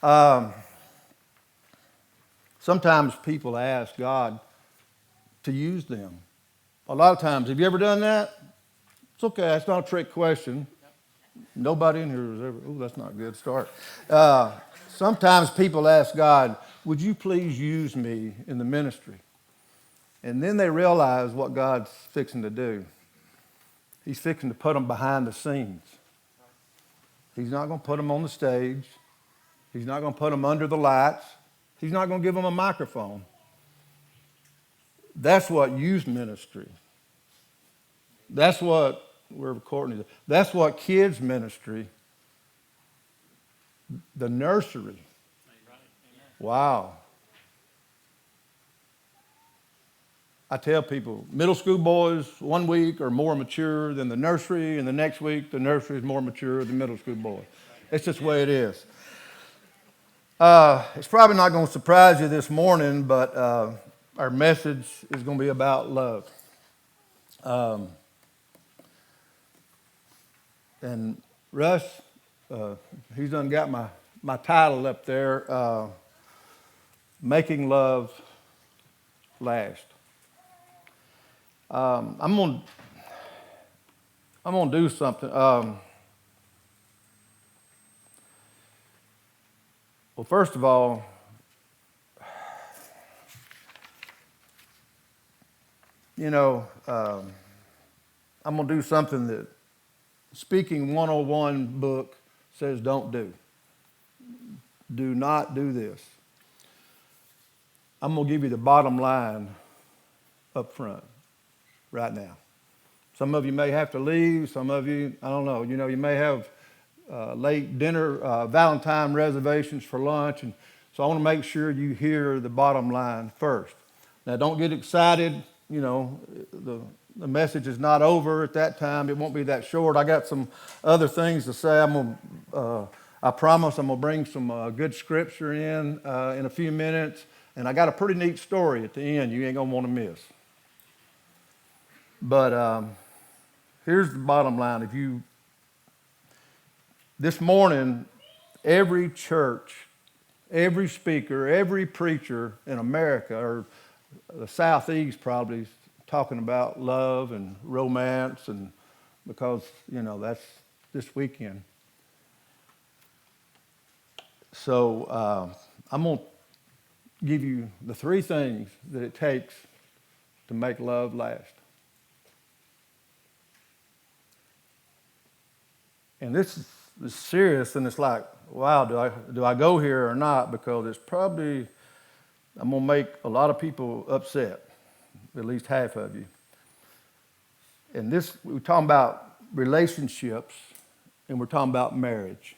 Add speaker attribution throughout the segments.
Speaker 1: Um, Sometimes people ask God to use them. A lot of times, have you ever done that? It's okay. It's not a trick question. Nobody in here has ever. Oh, that's not a good start. Uh, Sometimes people ask God, "Would you please use me in the ministry?" And then they realize what God's fixing to do. He's fixing to put them behind the scenes. He's not going to put them on the stage. He's not going to put them under the lights. He's not going to give them a microphone. That's what youth ministry. That's what we're recording. That's what kids ministry. The nursery. Wow. I tell people, middle school boys 1 week are more mature than the nursery, and the next week the nursery is more mature than the middle school boy. It's just the way it is. It's probably not going to surprise you this morning, but our message is going to be about love. And Russ, he's done got my title up there, Making Love Last. I'm gonna do something. Well, first of all, I'm gonna do something that Speaking 101 book says don't do. Do not do this. I'm gonna give you the bottom line up front right now. Some of you may have to leave. Some of you, I don't know. You may have late dinner, Valentine reservations for lunch, and so I want to make sure you hear the bottom line first. Now, don't get excited. The message is not over at that time. It won't be that short. I got some other things to say. I promise I'm gonna bring some good scripture in a few minutes, and I got a pretty neat story at the end. You ain't gonna want to miss. But here's the bottom line. This morning, every church, every speaker, every preacher in America, or the Southeast probably, is talking about love and romance, and because, that's this weekend. So I'm going to give you the 3 things that it takes to make love last. And this is serious, and it's like, wow, do I go here or not? Because it's probably, I'm going to make a lot of people upset, at least half of you. And we're talking about relationships, and we're talking about marriage.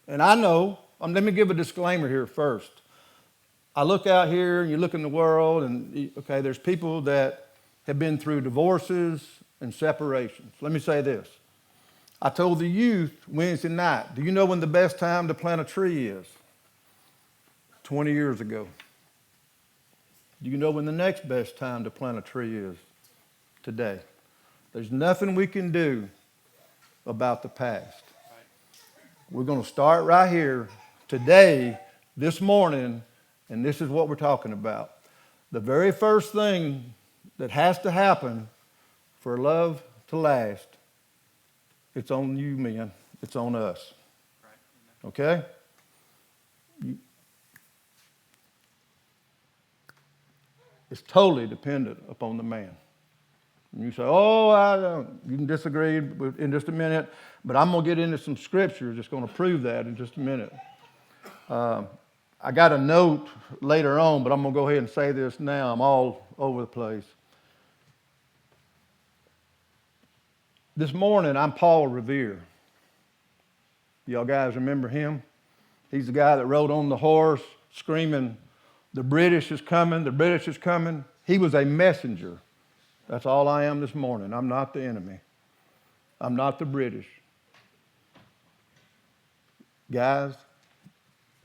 Speaker 1: And I know, let me give a disclaimer here first. I look out here, and you look in the world, and okay, there's people that have been through divorces and separations. Let me say this. I told the youth Wednesday night, do you know when the best time to plant a tree is? 20 years ago. Do you know when the next best time to plant a tree is? Today. There's nothing we can do about the past. We're going to start right here today, this morning, and this is what we're talking about. The very first thing that has to happen for love to last, it's on you, men. It's on us. Okay? It's totally dependent upon the man. And you say, you can disagree in just a minute, but I'm going to get into some scriptures that's going to prove that in just a minute. I got a note later on, but I'm going to go ahead and say this now. I'm all over the place. This morning, I'm Paul Revere. Y'all guys remember him? He's the guy that rode on the horse screaming, "The British is coming, the British is coming." He was a messenger. That's all I am this morning. I'm not the enemy. I'm not the British. Guys,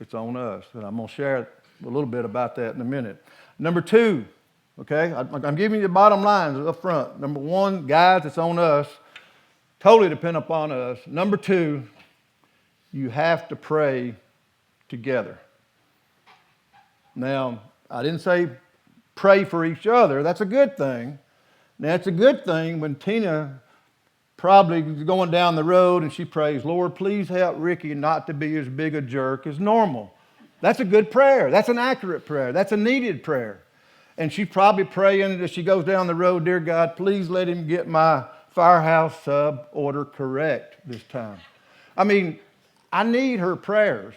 Speaker 1: it's on us. And I'm going to share a little bit about that in a minute. Number 2, okay, I'm giving you the bottom lines up front. Number 1, guys, it's on us. Totally depend upon us. Number 2, you have to pray together. Now, I didn't say pray for each other. That's a good thing. Now, it's a good thing when Tina probably is going down the road and she prays, Lord, please help Ricky not to be as big a jerk as normal. That's a good prayer. That's an accurate prayer. That's a needed prayer. And she's probably praying as she goes down the road, dear God, please let him get my firehouse sub order correct this time. I mean, I need her prayers,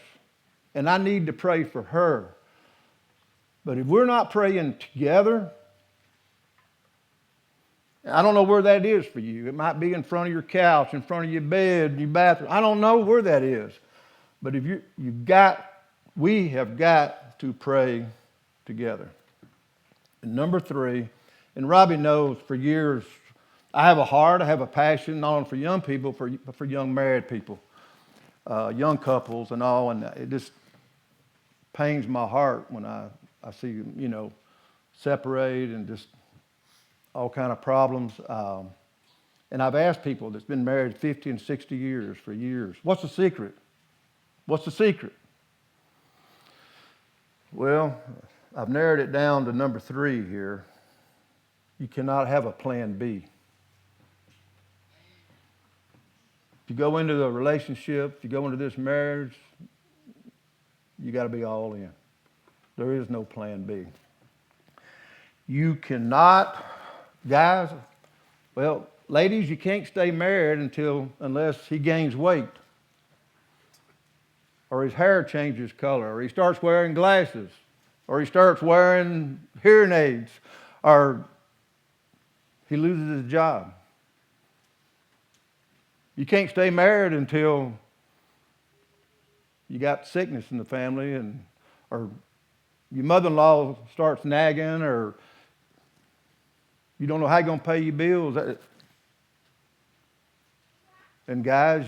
Speaker 1: and I need to pray for her. But if we're not praying together, I don't know where that is for you. It might be in front of your couch, in front of your bed, your bathroom. I don't know where that is. But if we have got to pray together. And number 3, and Robbie knows for years, I have a heart, I have a passion, not only for young people, but for young married people, young couples and all, and it just pains my heart when I see them, separate and just all kind of problems. And I've asked people that's been married 50 and 60 years for years, what's the secret? What's the secret? Well, I've narrowed it down to number 3 here. You cannot have a plan B. If you go into the relationship, if you go into this marriage, you got to be all in. There is no plan B. You cannot, guys, well, ladies, you can't stay married unless he gains weight, or his hair changes color, or he starts wearing glasses, or he starts wearing hearing aids, or he loses his job. You can't stay married until you got sickness in the family, or your mother-in-law starts nagging, or you don't know how you're going to pay your bills. And guys,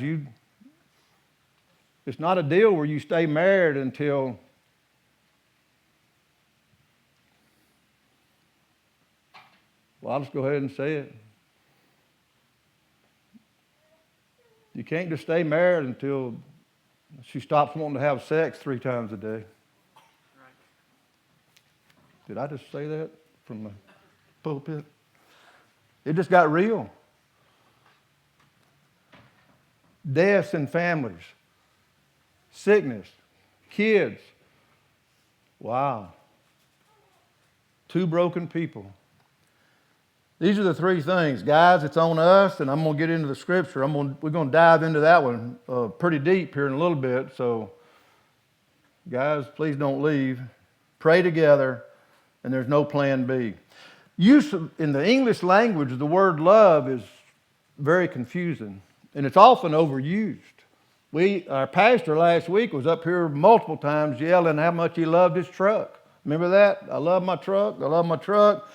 Speaker 1: it's not a deal where you stay married until I'll just go ahead and say it. You can't just stay married until she stops wanting to have sex 3 times a day. Did I just say that from the pulpit? It just got real. Deaths in families, sickness, kids. Wow. 2 broken people. These are the 3 things. Guys, it's on us, and I'm going to get into the scripture. We're going to dive into that one pretty deep here in a little bit. So, guys, please don't leave. Pray together, and there's no plan B. In the English language, the word love is very confusing, and it's often overused. Our pastor last week was up here multiple times yelling how much he loved his truck. Remember that? I love my truck. I love my truck.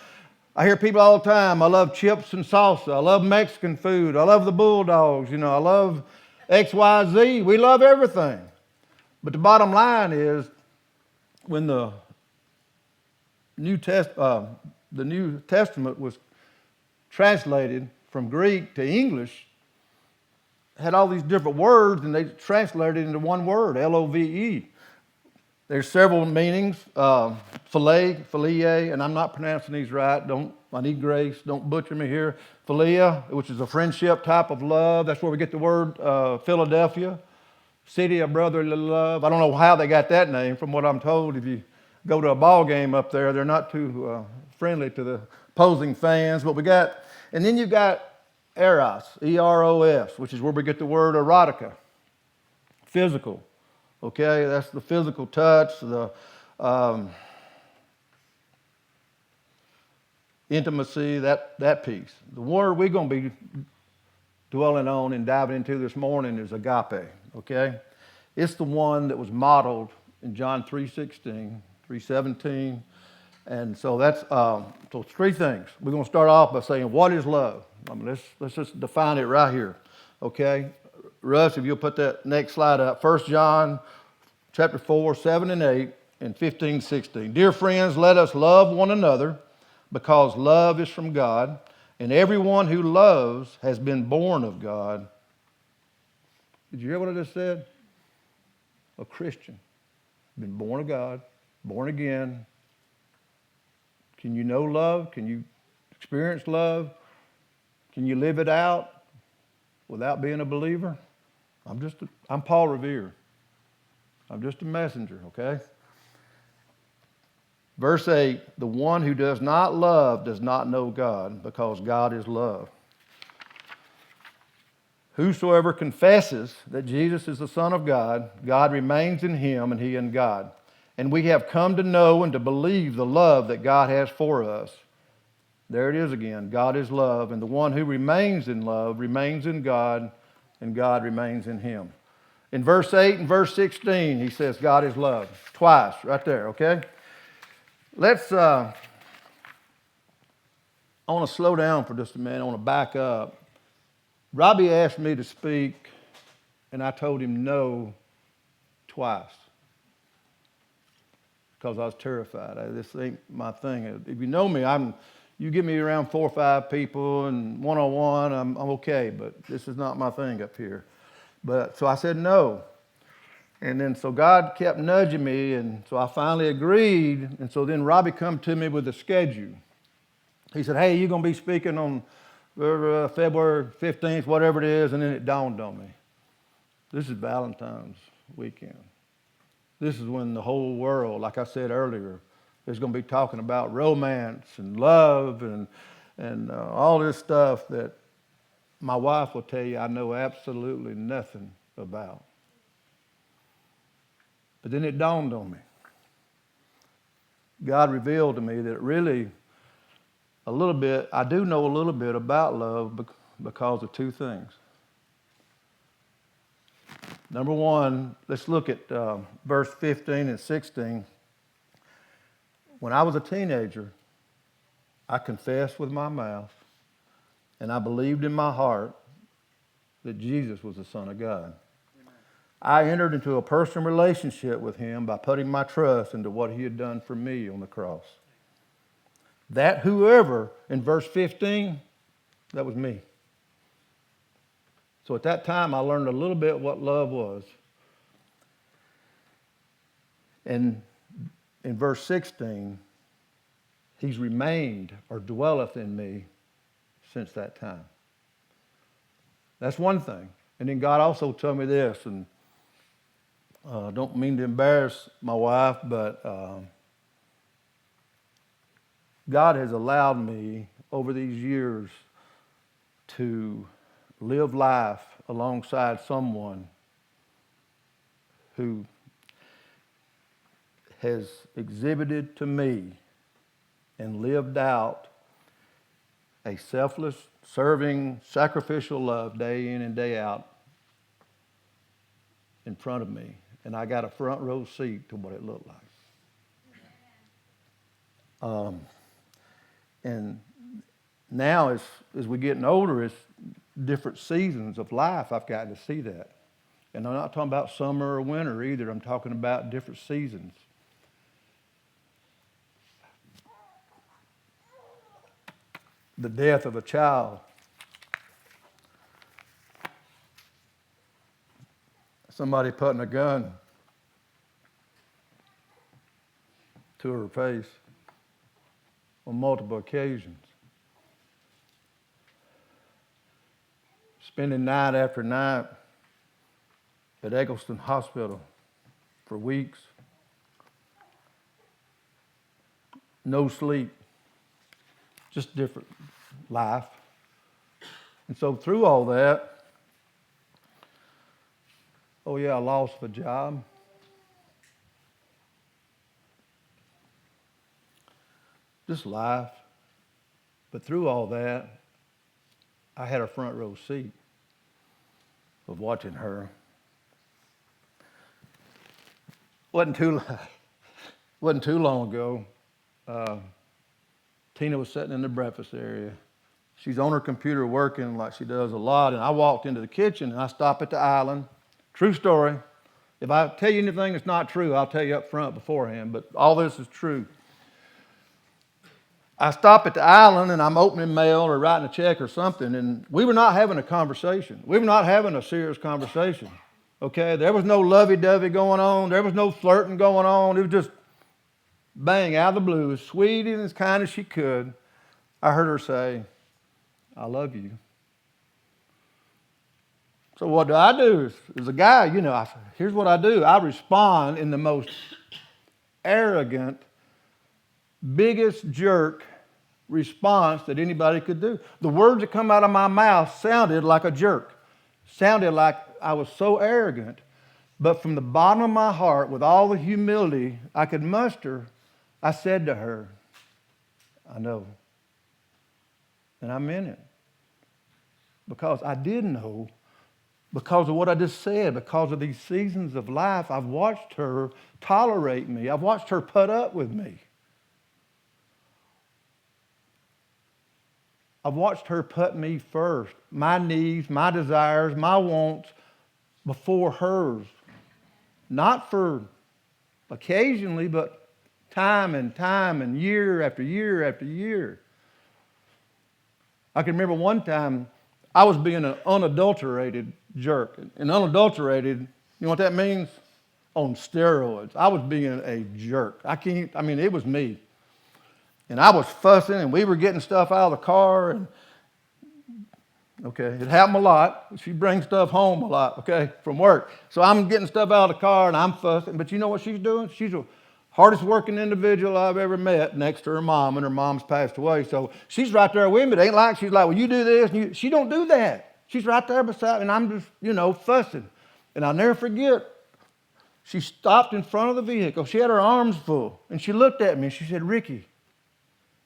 Speaker 1: I hear people all the time, I love chips and salsa. I love Mexican food. I love the Bulldogs. I love X, Y, Z. We love everything. But the bottom line is, when the New Testament was translated from Greek to English, it had all these different words, and they translated it into one word, L-O-V-E. There's several meanings, philia, and I'm not pronouncing these right. I need grace. Don't butcher me here. Philia, which is a friendship type of love. That's where we get the word Philadelphia, city of brotherly love. I don't know how they got that name. From what I'm told, if you go to a ball game up there, they're not too friendly to the opposing fans. But and then you've got eros, E-R-O-S, which is where we get the word erotica, physical. Okay, that's the physical touch, the intimacy, that piece. The word we're going to be dwelling on and diving into this morning is agape, okay? It's the one that was modeled in John 3:16, 3:17. And so that's so 3 things. We're going to start off by saying, what is love? Let's just define it right here, okay? Russ, if you'll put that next slide up. 1 John chapter 4, 7 and 8, and 15, 16. Dear friends, let us love one another, because love is from God, and everyone who loves has been born of God. Did you hear what I just said? A Christian. been born of God, born again. Can you know love? Can you experience love? Can you live it out without being a believer? I'm Paul Revere. I'm just a messenger, okay? Verse 8, the one who does not love does not know God, because God is love. Whosoever confesses that Jesus is the Son of God, God remains in him and he in God. And we have come to know and to believe the love that God has for us. There it is again. God is love, and the one who remains in love remains in God, and God remains in him. In verse 8 and verse 16, he says God is love. Twice, right there, okay? I want to slow down for just a minute. I want to back up. Robbie asked me to speak, and I told him no twice because I was terrified. This ain't my thing. If you know me, you get me around 4 or 5 people and one-on-one, I'm okay, but this is not my thing up here. So I said no. And then so God kept nudging me, and so I finally agreed. And so then Robbie come to me with a schedule. He said, hey, you're going to be speaking on February 15th, whatever it is. And then it dawned on me. This is Valentine's weekend. This is when the whole world, like I said earlier, is going to be talking about romance and love and all this stuff that my wife will tell you I know absolutely nothing about. But then it dawned on me. God revealed to me that really I do know a little bit about love because of 2 things. Number one, let's look at verse 15 and 16. When I was a teenager, I confessed with my mouth and I believed in my heart that Jesus was the Son of God. Amen. I entered into a personal relationship with him by putting my trust into what he had done for me on the cross. That whoever, in verse 15, that was me. So at that time, I learned a little bit what love was. And in verse 16, he's remained or dwelleth in me since that time. That's one thing. And then God also told me this, and I don't mean to embarrass my wife, but God has allowed me over these years to live life alongside someone who has exhibited to me and lived out a selfless, serving, sacrificial love day in and day out in front of me. And I got a front row seat to what it looked like. And now as we're getting older, it's different seasons of life. I've gotten to see that. And I'm not talking about summer or winter either. I'm talking about different seasons. The death of a child. Somebody putting a gun to her face on multiple occasions. Spending night after night at Eggleston Hospital for weeks. No sleep. Just different life. And so through all that, loss of a job. Just life. But through all that, I had a front row seat of watching her. Wasn't too long ago. Tina was sitting in the breakfast area. She's on her computer working like she does a lot, and I walked into the kitchen and I stopped at the island. True story. If I tell you anything that's not true, I'll tell you up front beforehand, but all this is true. I stop at the island and I'm opening mail or writing a check or something, and we were not having a conversation. We were not having a serious conversation. Okay, there was no lovey-dovey going on. There was no flirting going on. It was just bang, out of the blue, as sweet and as kind as she could. I heard her say, I love you. So what do? As a guy, here's what I do. I respond in the most arrogant, biggest jerk response that anybody could do. The words that come out of my mouth sounded like a jerk. Sounded like I was so arrogant. But from the bottom of my heart, with all the humility I could muster, I said to her, I know. And I meant it. Because I did know, because of what I just said, because of these seasons of life, I've watched her tolerate me. I've watched her put up with me. I've watched her put me first, my needs, my desires, my wants before hers. Not for occasionally, but time and year after year after year. I can remember one time I was being an unadulterated jerk. And unadulterated, you know what that means? On steroids. I was being a jerk. It was me. And I was fussing, and we were getting stuff out of the car. And okay, it happened a lot. She brings stuff home a lot, okay, from work. So I'm getting stuff out of the car, and I'm fussing. But you know what she's doing? She's the hardest working individual I've ever met next to her mom, and her mom's passed away. So she's right there with me. It ain't like she's like, well, you do this. And she don't do that. She's right there beside me, and I'm just, fussing. And I'll never forget, she stopped in front of the vehicle. She had her arms full, and she looked at me, and she said, Ricky,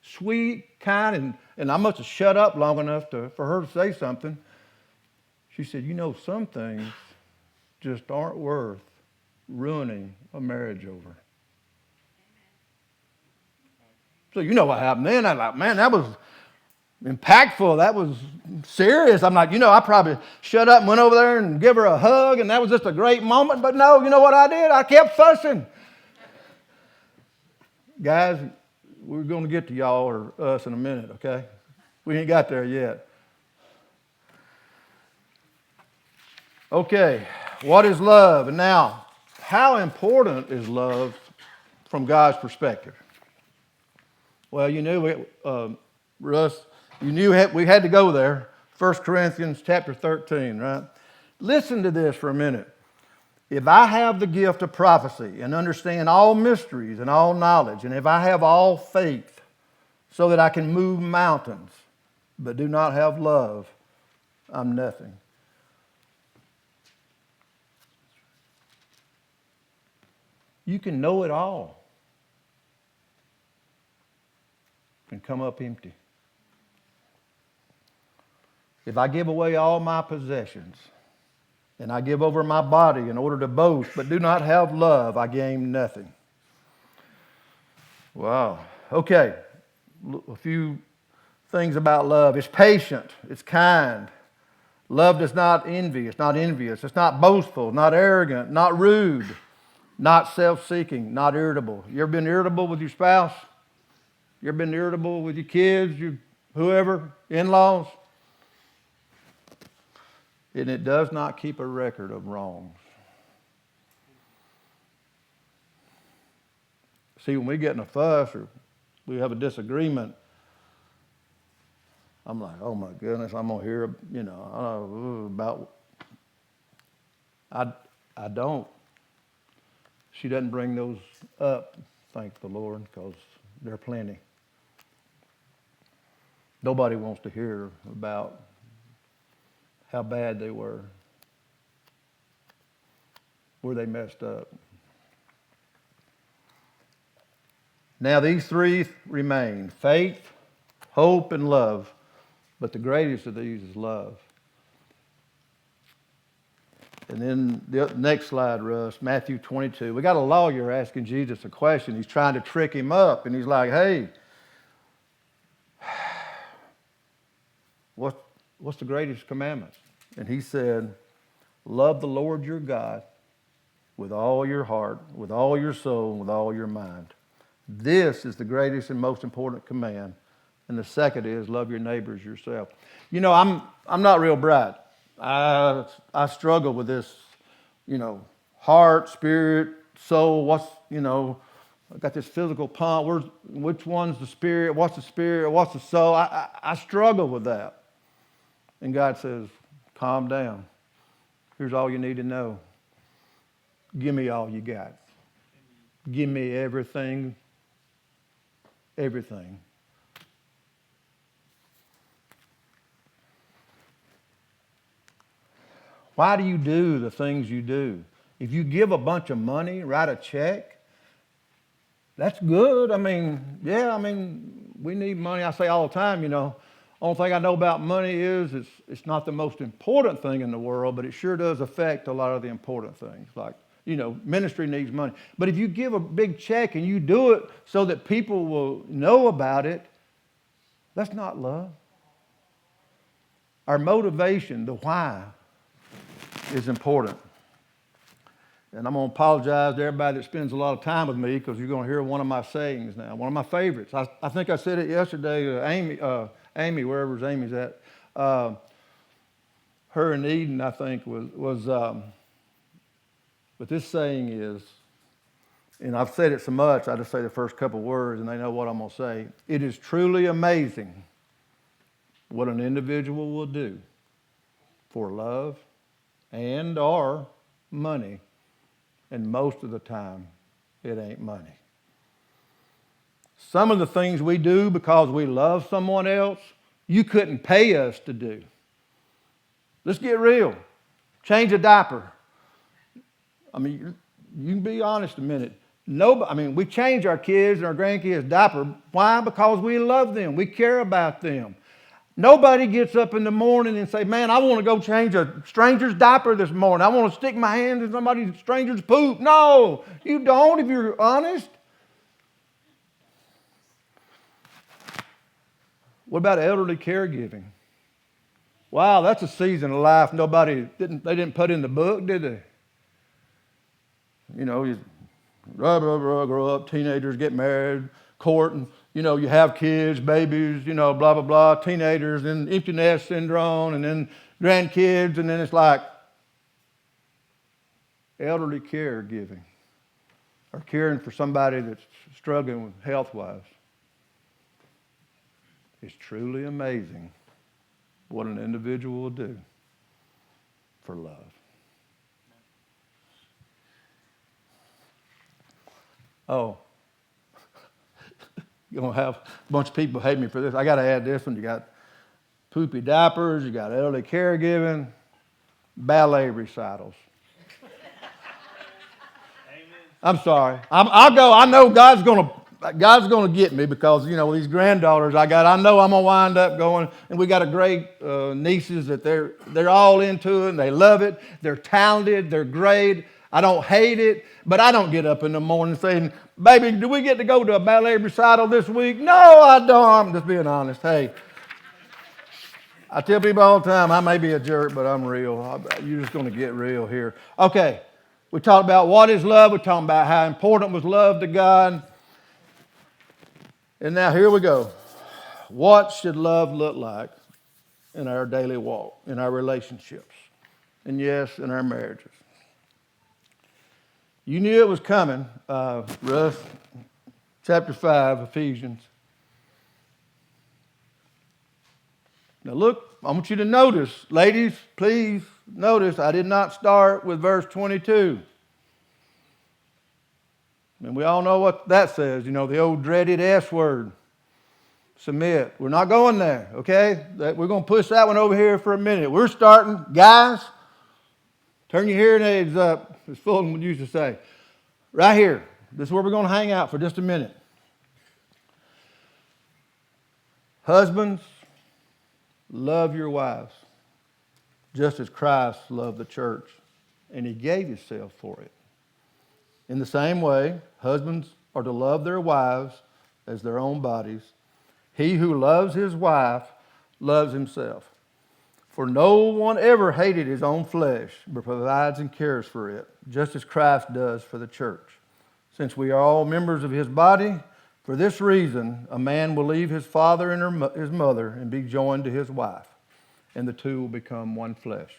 Speaker 1: sweet, kind, and I must have shut up long enough for her to say something. She said, some things just aren't worth ruining a marriage over. So you know what happened then. I'm like, man, that was impactful. That was serious. I'm like, I probably shut up and went over there and give her a hug, and that was just a great moment. But no, you know what I did? I kept fussing. Guys, we're going to get to y'all or us in a minute, okay? We ain't got there yet. Okay, what is love? And now, how important is love from God's perspective? Well, Russ, we had to go there. 1 Corinthians chapter 13, right? Listen to this for a minute. If I have the gift of prophecy and understand all mysteries and all knowledge, and if I have all faith so that I can move mountains, but do not have love, I'm nothing. You can know it all and come up empty. If I give away all my possessions, and I give over my body in order to boast, but do not have love, I gain nothing. Wow. Okay. A few things about love. It's patient. It's kind. Love does not envy. It's not envious. It's not boastful, not arrogant, not rude, not self-seeking, not irritable. You ever been irritable with your spouse? You ever been irritable with your kids, whoever, in-laws? And it does not keep a record of wrongs. See, when we get in a fuss or we have a disagreement, I'm like, oh my goodness, I'm gonna hear, about. I don't. She doesn't bring those up, thank the Lord, because there are plenty. Nobody wants to hear about how bad they were, where they messed up. Now these three remain: faith, hope, and love. But the greatest of these is love. And then the next slide, Russ, Matthew 22. We got a lawyer asking Jesus a question. He's trying to trick him up, and he's like, hey, what's the greatest commandment? And he said, love the Lord your God with all your heart, with all your soul, and with all your mind. This is the greatest and most important command. And the second is love your neighbors yourself. I'm not real bright. I struggle with this heart, spirit, soul. I got this physical pump. Which one's the spirit? What's the spirit? What's the soul? I struggle with that. And God says, calm down. Here's all you need to know. Give me all you got. Give me everything. Everything. Why do you do the things you do? If you give a bunch of money, write a check, that's good. We need money. I say all the time, only thing I know about money is it's not the most important thing in the world, but it sure does affect a lot of the important things. Like, ministry needs money. But if you give a big check and you do it so that people will know about it, that's not love. Our motivation, the why, is important. And I'm going to apologize to everybody that spends a lot of time with me because you're going to hear one of my sayings now, one of my favorites. I think I said it yesterday to Amy, wherever Amy's at. Her and Eden, I think, was but this saying is, and I've said it so much, I just say the first couple words and they know what I'm going to say. It is truly amazing what an individual will do for love and or money. And most of the time, it ain't money. Some of the things we do because we love someone else, you couldn't pay us to do. Let's get real. Change a diaper. You can be honest a minute. We change our kids and our grandkids' diaper. Why? Because we love them. We care about them. Nobody gets up in the morning and say, man, I want to go change a stranger's diaper this morning. I want to stick my hand in somebody's stranger's poop. No, you don't if you're honest. What about elderly caregiving? Wow, that's a season of life they didn't put in the book, did they? You grow up, teenagers get married, courting. You have kids, babies, blah, blah, blah, teenagers, and empty nest syndrome, and then grandkids, and then it's like elderly caregiving or caring for somebody that's struggling with health-wise. It's truly amazing what an individual will do for love. Oh. You're going to have a bunch of people hate me for this. I got to add this one. You got poopy diapers. You got elderly caregiving. Ballet recitals. Amen. I'm sorry. I'll go. I know God's going to get me because, these granddaughters I got, I know I'm going to wind up going. And we got a great nieces that they're all into it and they love it. They're talented. They're great. I don't hate it, but I don't get up in the morning saying, baby, do we get to go to a ballet recital this week? No, I don't. I'm just being honest. Hey, I tell people all the time, I may be a jerk, but I'm real. You're just going to get real here. Okay, we talked about what is love. We're talking about how important was love to God. And now here we go. What should love look like in our daily walk, in our relationships, and yes, in our marriages? You knew it was coming, Russ. Chapter 5, Ephesians. Now look, I want you to notice, ladies, please notice I did not start with verse 22. And we all know what that says, the old dreaded S word, submit. We're not going there, okay? We're going to push that one over here for a minute. We're starting, guys, turn your hearing aids up, as Fulton used to say. Right here. This is where we're going to hang out for just a minute. Husbands, love your wives, just as Christ loved the church, and he gave himself for it. In the same way, husbands are to love their wives as their own bodies. He who loves his wife loves himself. For no one ever hated his own flesh, but provides and cares for it, just as Christ does for the church. Since we are all members of his body, for this reason, a man will leave his father and his mother and be joined to his wife, and the two will become one flesh.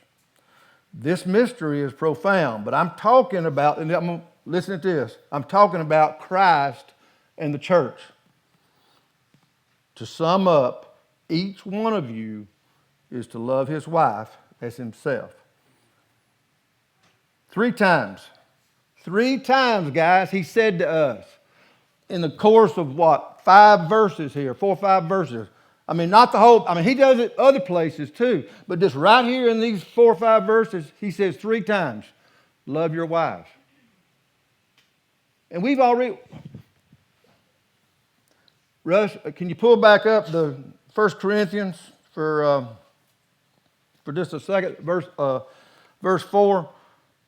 Speaker 1: This mystery is profound, but I'm talking about, and listen to this, I'm talking about Christ and the church. To sum up, each one of you is to love his wife as himself. 3 times. 3 times, guys, he said to us in the course of 5 verses here, 4 or 5 verses. I mean, not the whole, he does it other places too, but just right here in these 4 or 5 verses, he says 3 times, love your wives. And we've already, Russ, can you pull back up the 1 Corinthians for just a second, verse 4?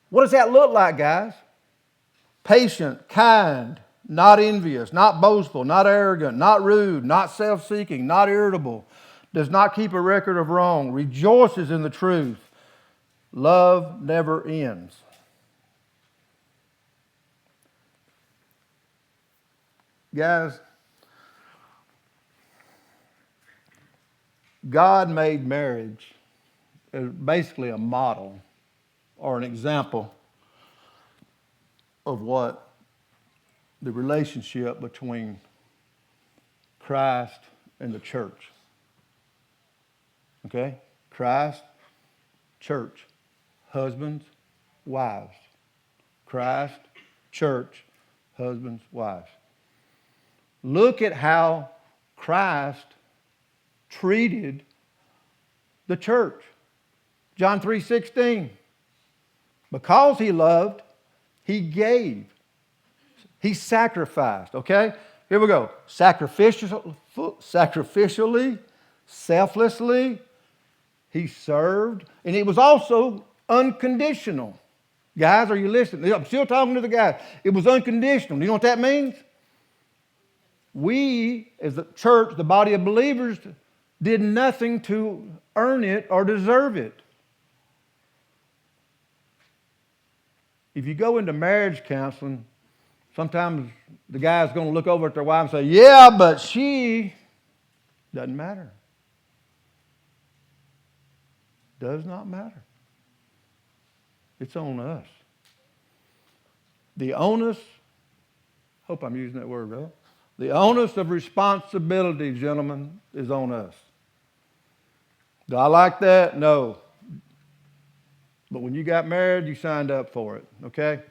Speaker 1: What does that look like, guys? Patient, kind, not envious, not boastful, not arrogant, not rude, not self-seeking, not irritable, does not keep a record of wrong, rejoices in the truth. Love never ends. Guys, God made marriage as basically a model or an example of what the relationship between Christ and the church. Okay? Christ, church, husbands, wives. Christ, church, husbands, wives. Look at how Christ treated the church. John 3:16. Because he loved, he gave. He sacrificed, okay? Here we go. Sacrificially, selflessly, he served. And it was also unconditional. Guys, are you listening? I'm still talking to the guys. It was unconditional. Do you know what that means? We, as the church, the body of believers, did nothing to earn it or deserve it. If you go into marriage counseling, sometimes the guy's going to look over at their wife and say, yeah, but she doesn't matter. Does not matter. It's on us. The onus, hope I'm using that word right. The onus of responsibility, gentlemen, is on us. Do I like that? No. But when you got married, you signed up for it, okay?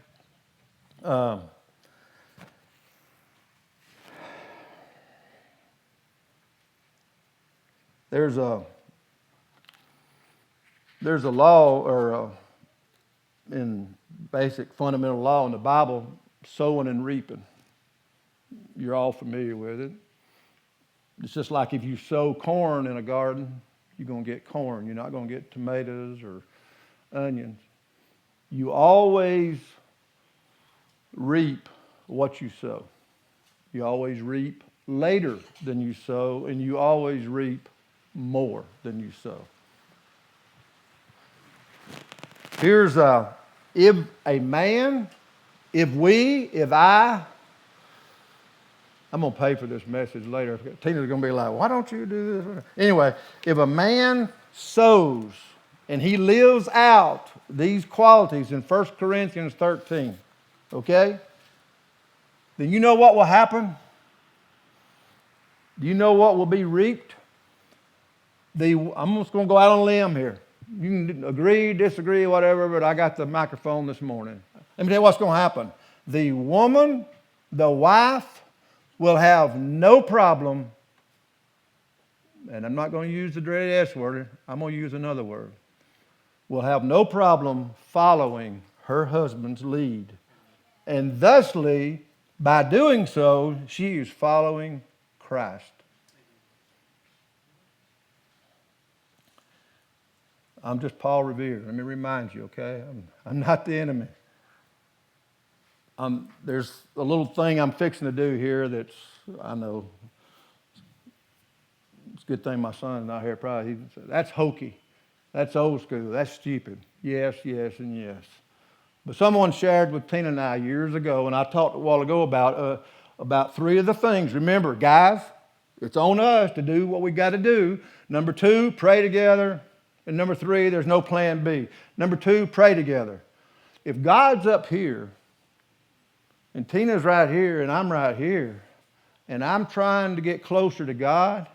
Speaker 1: There's a law or in basic fundamental law in the Bible, sowing and reaping. You're all familiar with it. It's just like if you sow corn in a garden, you're going to get corn. You're not going to get tomatoes or onions. You always reap what you sow. You always reap later than you sow, and you always reap more than you sow. Here's if I'm going to pay for this message later. Tina's going to be like, why don't you do this? Anyway, if a man sows and he lives out these qualities in 1 Corinthians 13, okay, then you know what will happen? Do you know what will be reaped? I'm just going to go out on a limb here. You can agree, disagree, whatever, but I got the microphone this morning. Let me tell you what's going to happen. The woman, the wife, will have no problem, and I'm not going to use the dreaded S word, I'm going to use another word, will have no problem following her husband's lead. And thusly, by doing so, she is following Christ. I'm just Paul Revere. Let me remind you, okay? I'm not the enemy. There's a little thing I'm fixing to do here that's, I know, it's a good thing my son's not here probably. That's hokey. That's old school. That's stupid. Yes, yes, and yes. But someone shared with Tina and I years ago, and I talked a while ago about 3 of the things. Remember, guys, it's on us to do what we got to do. Number 2, pray together. And number 3, there's no plan B. Number 2, pray together. If God's up here, and Tina's right here, and I'm right here, and I'm trying to get closer to God,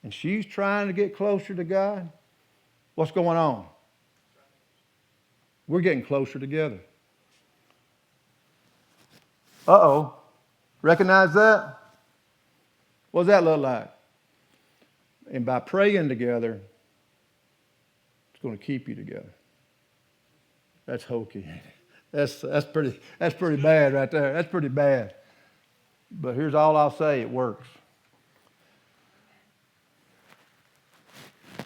Speaker 1: and she's trying to get closer to God, what's going on? We're getting closer together. Uh-oh. Recognize that? What does that look like? And by praying together, it's going to keep you together. That's hokey. That's pretty bad right there. That's pretty bad. But here's all I'll say, it works.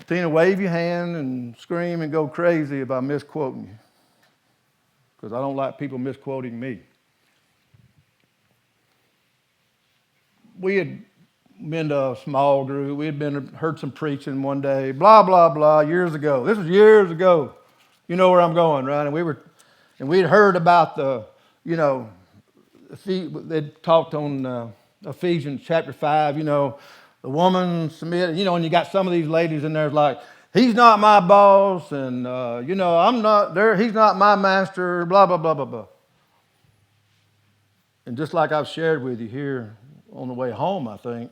Speaker 1: Tina, wave your hand and scream and go crazy if I'm misquoting you. Because I don't like people misquoting me. We had been to a small group. We had heard some preaching one day, blah, blah, blah, years ago. This was years ago. You know where I'm going, right? And we'd heard about they'd talked on Ephesians chapter 5, the woman submitted, and you got some of these ladies in there like, he's not my boss, and, I'm not there, he's not my master, blah, blah, blah, blah, blah. And just like I've shared with you here on the way home, I think,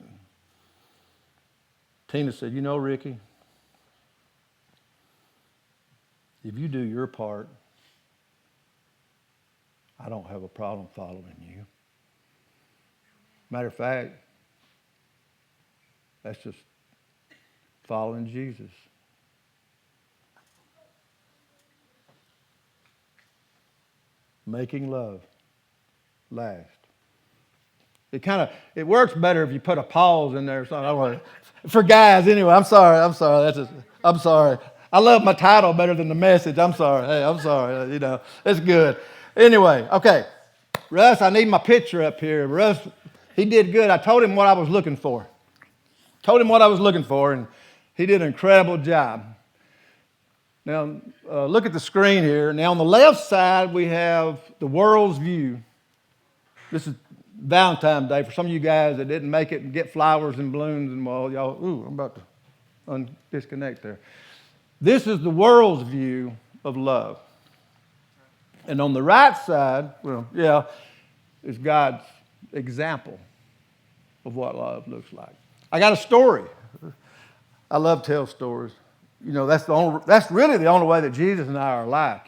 Speaker 1: Tina said, Ricky, if you do your part, I don't have a problem following you. Matter of fact, that's just following Jesus. Making love last. It works better if you put a pause in there or something. For guys, anyway, I'm sorry. I'm sorry. I love my title better than the message. I'm sorry. Hey, I'm sorry. It's good. Anyway, okay. Russ, I need my picture up here. Russ, he did good. I told him what I was looking for. And he did an incredible job. Now, look at the screen here. Now, on the left side, we have the world's view. This is Valentine's Day for some of you guys that didn't make it and get flowers and balloons and all y'all. Ooh, I'm about to disconnect there. This is the world's view of love. And on the right side, is God's example of what love looks like. I got a story. I love to tell stories. That's really the only way that Jesus and I are alike.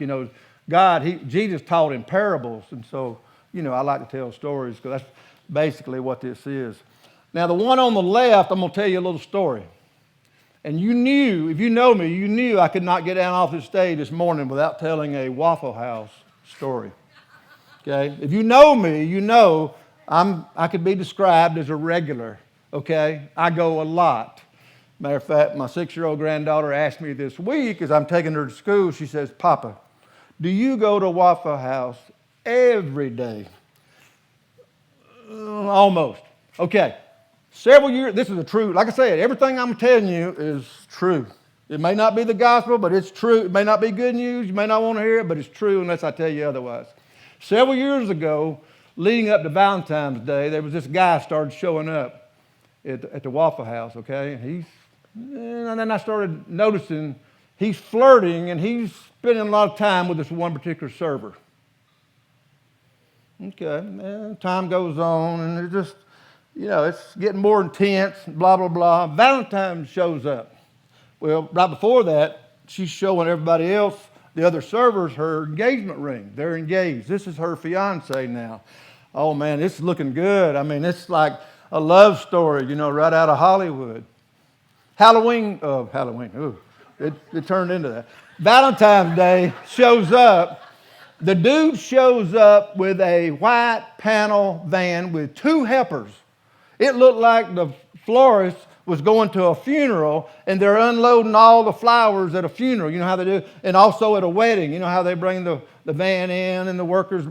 Speaker 1: Jesus taught in parables, and so, I like to tell stories because that's basically what this is. Now, the one on the left, I'm going to tell you a little story. And if you know me, you knew I could not get down off this stage this morning without telling a Waffle House story. Okay? If you know me, you know I could be described as a regular. Okay? I go a lot. Matter of fact, my 6-year-old granddaughter asked me this week as I'm taking her to school, she says, Papa, do you go to Waffle House every day? Almost. Okay. Several years, this is a true, like I said, everything I'm telling you is true. It may not be the gospel, but it's true. It may not be good news. You may not want to hear it, but it's true unless I tell you otherwise. Several years ago, leading up to Valentine's Day, there was this guy started showing up at the Waffle House, okay? And then I started noticing he's flirting and he's spending a lot of time with this one particular server. Okay, and time goes on and it just, it's getting more intense, blah, blah, blah. Valentine shows up. Well, right before that, she's showing everybody else, the other servers, her engagement ring. They're engaged. This is her fiance now. Oh, man, it's looking good. I mean, it's like a love story, right out of Hollywood. Halloween, ooh, it turned into that. Valentine's Day shows up. The dude shows up with a white panel van with 2 helpers. It looked like the florist was going to a funeral and they're unloading all the flowers at a funeral. You know how they do? And also at a wedding. You know how they bring the van in and the workers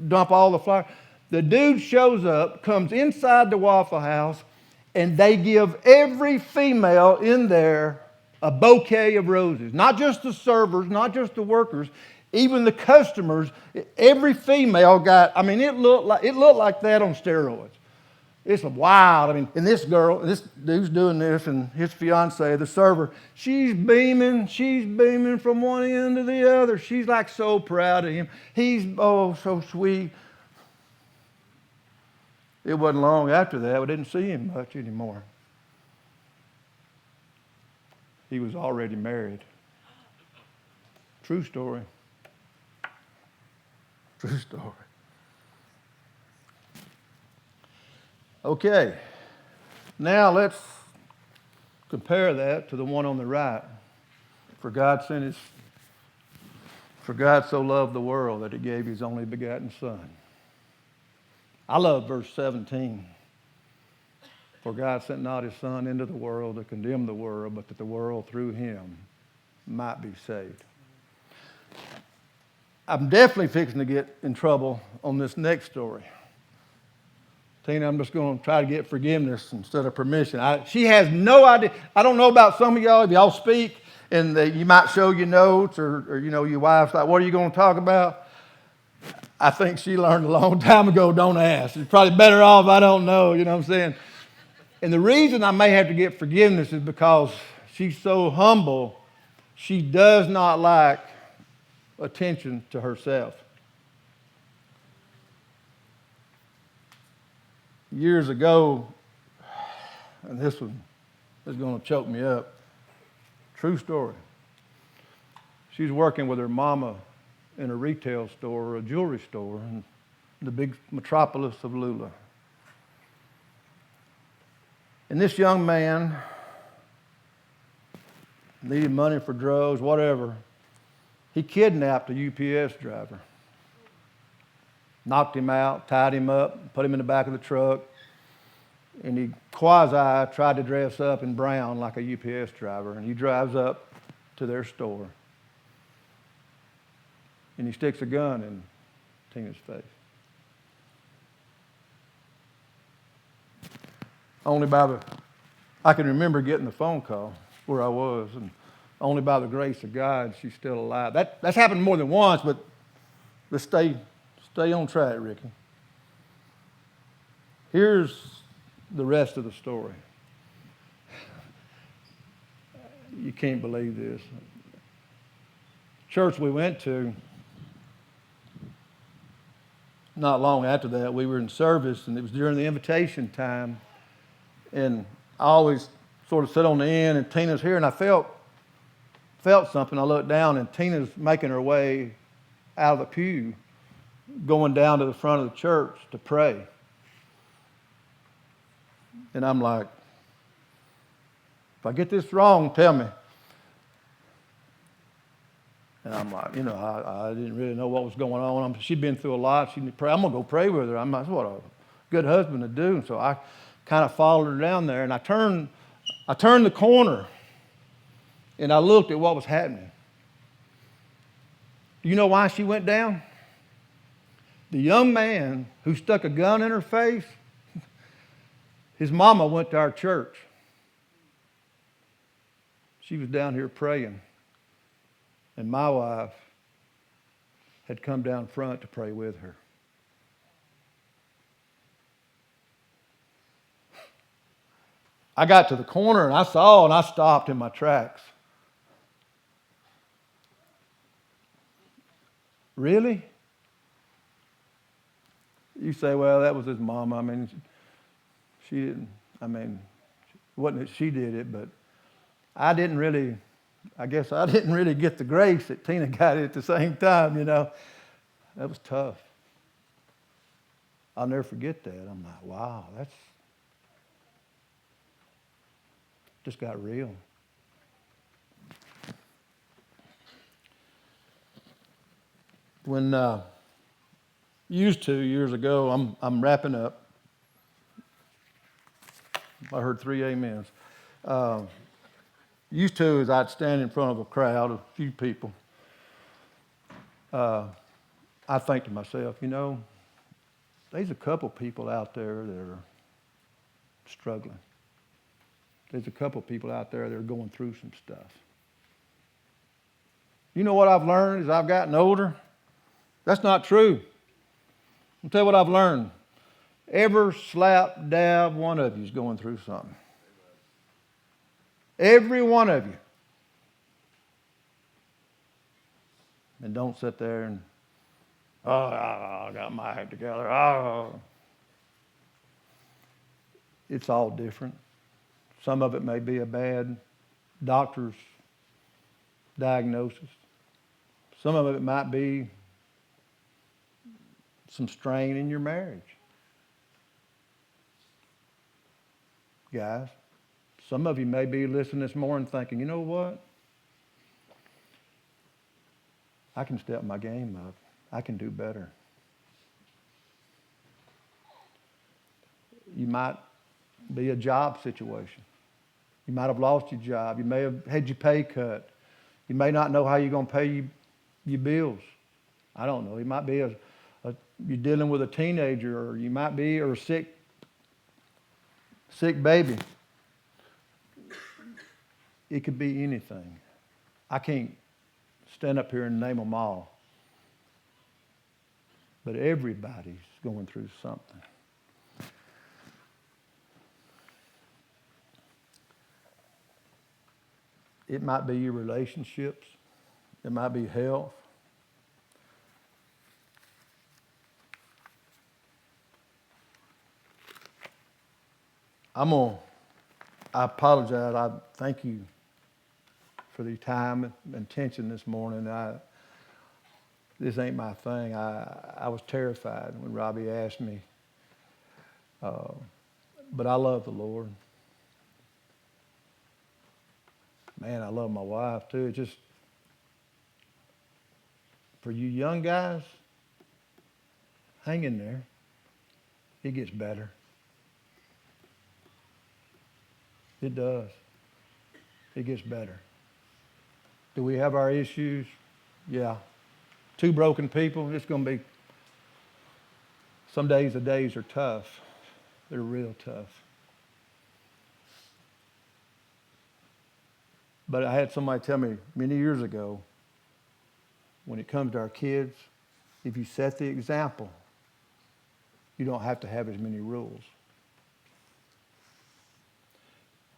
Speaker 1: dump all the flowers? The dude shows up, comes inside the Waffle House, and they give every female in there a bouquet of roses. Not just the servers, not just the workers, even the customers. Every female got, it looked like that on steroids. It's wild. I mean, and this girl, this dude's doing this, and his fiance, the server, she's beaming from one end to the other. She's like so proud of him. He's, oh, so sweet. It wasn't long after that, we didn't see him much anymore. He was already married. True story. True story. Okay, now let's compare that to the one on the right. For God so loved the world that he gave his only begotten Son. I love verse 17. For God sent not his Son into the world to condemn the world, but that the world through him might be saved. I'm definitely fixing to get in trouble on this next story. Tina, I'm just going to try to get forgiveness instead of permission. She has no idea. I don't know about some of y'all. If y'all speak and you might show your notes or your wife's like, what are you going to talk about? I think she learned a long time ago, don't ask. It's probably better off I don't know, you know what I'm saying? And the reason I may have to get forgiveness is because she's so humble, she does not like attention to herself. Years ago, and this one is going to choke me up, true story. She's working with her mama in a retail store or a jewelry store in the big metropolis of Lula. And this young man needed money for drugs, whatever. He kidnapped a UPS driver. Knocked him out, tied him up, put him in the back of the truck, and he quasi tried to dress up in brown like a UPS driver, and he drives up to their store, and he sticks a gun in Tina's face. I can remember getting the phone call where I was, and only by the grace of God she's still alive. That's happened more than once, but let's stay on track, Ricky. Here's the rest of the story. You can't believe this. Church we went to, not long after that, we were in service, and it was during the invitation time, and I always sort of sit on the end, and Tina's here, and I felt something. I looked down, and Tina's making her way out of the pew, going down to the front of the church to pray. And I'm like, if I get this wrong, tell me. And I'm like, I didn't really know what was going on. She'd been through a lot. She pray. I'm going to go pray with her. I'm like, what a good husband to do. And so I kind of followed her down there, and I turned the corner, and I looked at what was happening. Do you know why she went down? The young man who stuck a gun in her face, his mama went to our church. She was down here praying, and my wife had come down front to pray with her. I got to the corner, and I saw, and I stopped in my tracks. Really? You say, well, that was his mama. I mean, she didn't, it wasn't that she did it, but I guess I didn't really get the grace that Tina got at the same time, That was tough. I'll never forget that. I'm like, wow, that's just got real. When years ago, I'm wrapping up. I heard 3 amens. Used to is I'd stand in front of a crowd, a few people. I think to myself, there's a couple people out there that are struggling. There's a couple people out there that are going through some stuff. You know what I've learned as I've gotten older? That's not true. I'll tell you what I've learned. Every slap dab one of you is going through something. Every one of you. And don't sit there and, I got my act together. Oh. It's all different. Some of it may be a bad doctor's diagnosis. Some of it might be some strain in your marriage. Guys, some of you may be listening this morning thinking, you know what? I can step my game up. I can do better. You might be a job situation. You might have lost your job. You may have had your pay cut. You may not know how you're going to pay your bills. I don't know. You might be you're dealing with a teenager, or you might be a sick baby. It could be anything. I can't stand up here and name them all. But everybody's going through something. It might be your relationships. It might be health. I apologize. I thank you for the time and attention this morning. This ain't my thing. I was terrified when Robbie asked me. But I love the Lord. Man, I love my wife too. It's just, for you young guys, hang in there. It gets better. It does. It gets better. Do we have our issues? Yeah. Two broken people, it's going to be, some days the days are tough. They're real tough. But I had somebody tell me many years ago, when it comes to our kids, if you set the example, you don't have to have as many rules.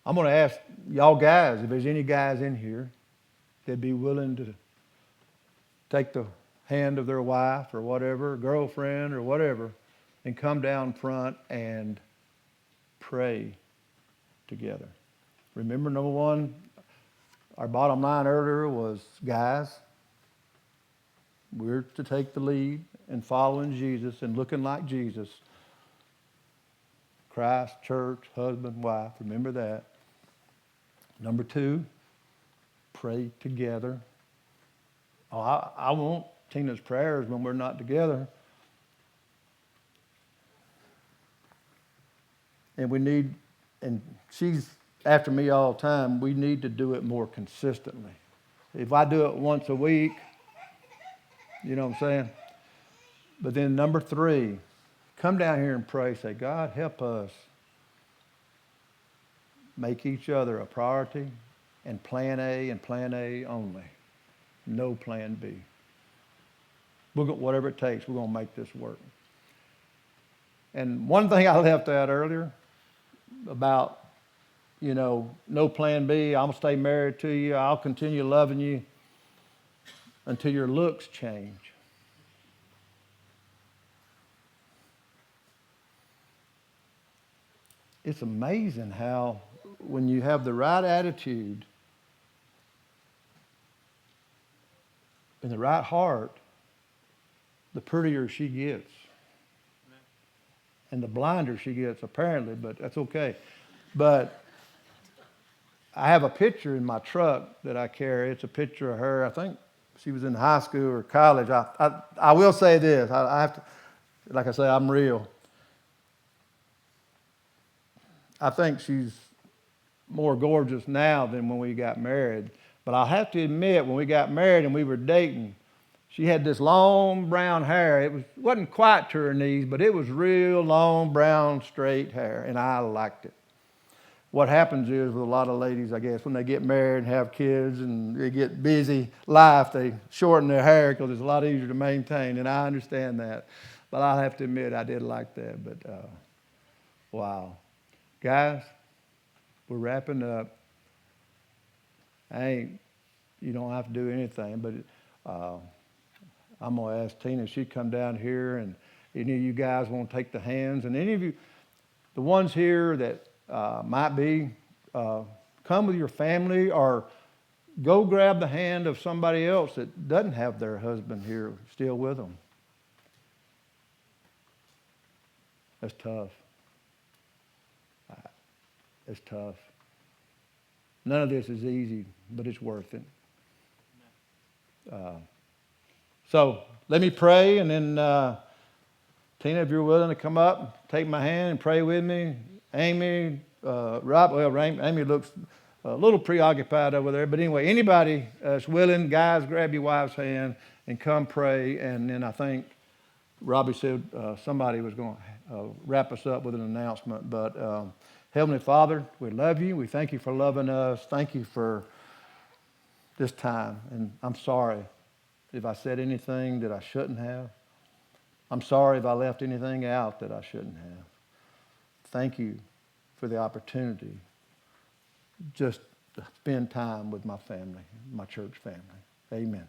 Speaker 1: I'm going to ask y'all guys, if there's any guys in here that'd be willing to take the hand of their wife or whatever, girlfriend or whatever, and come down front and pray together. Remember, number one, our bottom line earlier was, guys, we're to take the lead in following Jesus and looking like Jesus. Christ, church, husband, wife, remember that. Number two, pray together. Oh, I want Tina's prayers when we're not together. And she's after me all the time, we need to do it more consistently. If I do it once a week, you know what I'm saying? But then number three, come down here and pray. Say, God, help us make each other a priority, and plan A only. No plan B. Whatever it takes, we're going to make this work. And one thing I left out earlier about, no plan B, I'm going to stay married to you, I'll continue loving you until your looks change. It's amazing how when you have the right attitude and the right heart, the prettier she gets. And the blinder she gets, apparently, but that's okay. But I have a picture in my truck that I carry. It's a picture of her. I think she was in high school or college. I will say this. I have to, like I say, I'm real. I think she's more gorgeous now than when we got married. But I'll have to admit, when we got married and we were dating, she had this long brown hair. It wasn't quite to her knees, but it was real long, brown, straight hair, and I liked it. What happens is with a lot of ladies, I guess, when they get married and have kids and they get busy life, they shorten their hair because it's a lot easier to maintain, and I understand that. But I'll have to admit, I did like that. But Wow. Guys, we're wrapping up. You don't have to do anything, but I'm going to ask Tina if she'd come down here, and any of you guys want to take the hands, and any of you, the ones here that might be, come with your family or go grab the hand of somebody else that doesn't have their husband here still with them. That's tough. It's tough. None of this is easy, but it's worth it. So let me pray, and then Tina, if you're willing to come up, take my hand and pray with me. Amy, Rob, well, Amy looks a little preoccupied over there, but anyway, anybody that's willing, guys, grab your wife's hand and come pray. And then I think Robbie said somebody was going to wrap us up with an announcement. But Heavenly Father, we love you. We thank you for loving us. Thank you for this time. And I'm sorry if I said anything that I shouldn't have. I'm sorry if I left anything out that I shouldn't have. Thank you for the opportunity just to spend time with my family, my church family. Amen.